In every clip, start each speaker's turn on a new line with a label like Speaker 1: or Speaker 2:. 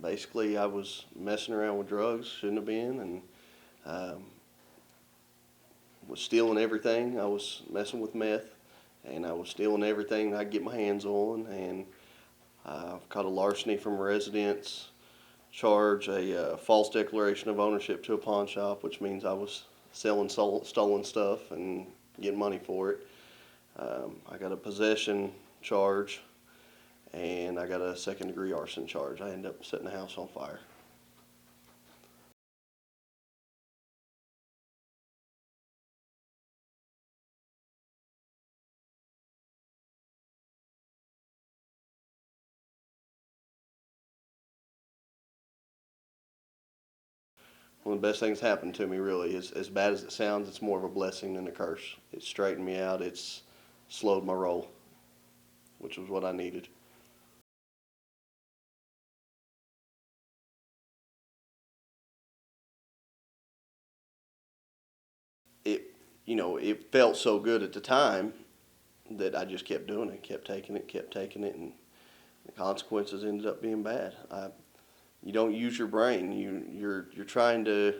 Speaker 1: Basically, I was messing around with drugs, shouldn't have been, and um, was stealing everything. I was messing with meth, and I was stealing everything I could get my hands on. And caught a larceny from a residence charge, a false declaration of ownership to a pawn shop, which means I was selling stolen stuff and getting money for it. I got a possession charge, and I got a second-degree arson charge. I ended up setting the house on fire. One of the best things happened to me, really, is as bad as it sounds, it's more of a blessing than a curse. It straightened me out. It's slowed my roll, which was what I needed. It, it felt so good at the time that I just kept doing it, kept taking it, and the consequences ended up being bad. You don't use your brain. You're trying to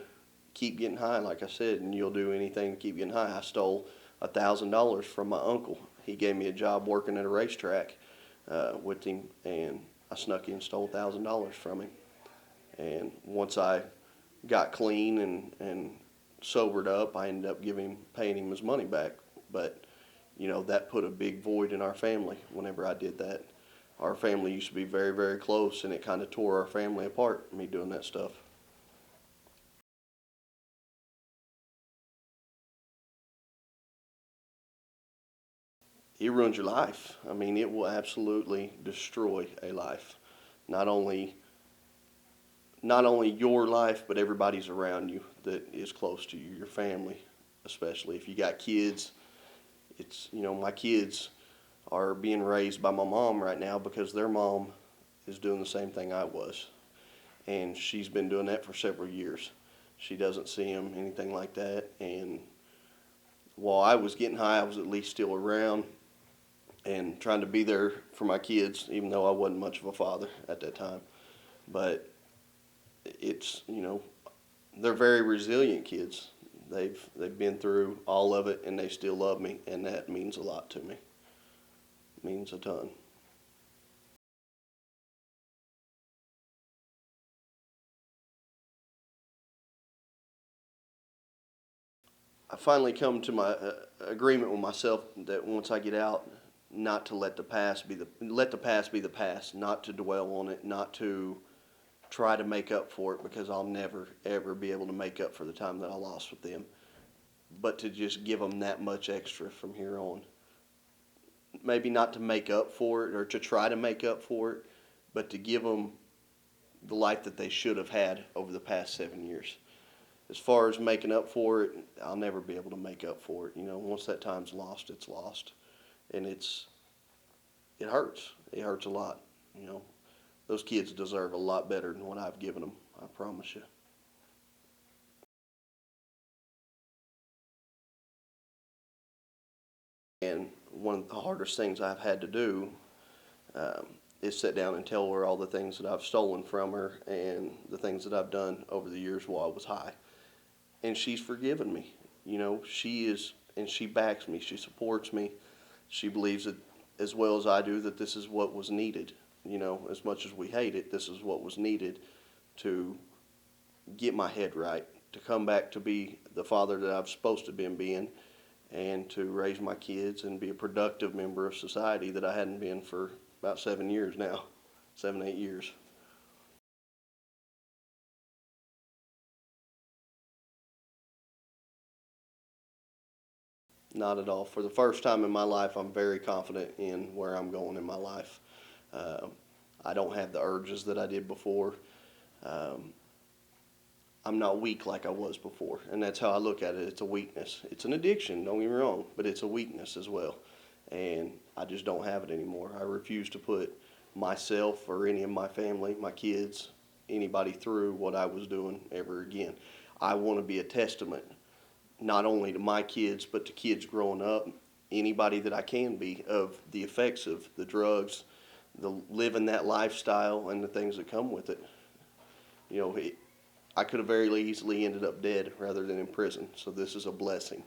Speaker 1: keep getting high, like I said, and you'll do anything to keep getting high. I stole $1,000 from my uncle. He gave me a job working at a racetrack with him, and I snuck in and stole $1,000 from him. And once I got clean and sobered up, I ended up paying him his money back. But that put a big void in our family whenever I did that. Our family used to be very, very close, and it kind of tore our family apart, me doing that stuff. It ruins your life. I mean, it will absolutely destroy a life. Not only not only your life, but everybody's around you that is close to you, your family, especially if you got kids. My kids are being raised by my mom right now because their mom is doing the same thing I was, and she's been doing that for several years. She doesn't see him, anything like that, and while I was getting high, I was at least still around and trying to be there for my kids, even though I wasn't much of a father at that time. But it's, they're very resilient kids. They've been through all of it, and they still love me, and that means a lot to me. It means a ton. I finally come to my agreement with myself that once I get out, not to let the past be the past, not to dwell on it, not to try to make up for it, because I'll never ever be able to make up for the time that I lost with them, but to just give them that much extra from here on. Maybe not to make up for it or to try to make up for it, but to give them the life that they should have had over the past 7 years. As far as making up for it, I'll never be able to make up for it. Once that time's lost, it's lost, and it hurts. It hurts a lot. You know, those kids deserve a lot better than what I've given them. I promise you. And one of the hardest things I've had to do um, is sit down and tell her all the things that I've stolen from her and the things that I've done over the years while I was high. And she's forgiven me. She is, and she backs me. She supports me. She believes that as well as I do that this is what was needed. As much as we hate it, this is what was needed to get my head right, to come back to be the father that I've supposed to being, and to raise my kids and be a productive member of society that I hadn't been for about 7 years now, 7, 8 years. Not at all. For the first time in my life, I'm very confident in where I'm going in my life. Um, I don't have the urges that I did before. Um, I'm not weak like I was before, and that's how I look at it. It's a weakness. It's an addiction, don't get me wrong, but it's a weakness as well. And I just don't have it anymore. I refuse to put myself or any of my family, my kids, anybody through what I was doing ever again. I want to be a testament not only to my kids, but to kids growing up, anybody that I can be, of the effects of the drugs, the living that lifestyle, and the things that come with it. You know, I could have very easily ended up dead rather than in prison. So this is a blessing.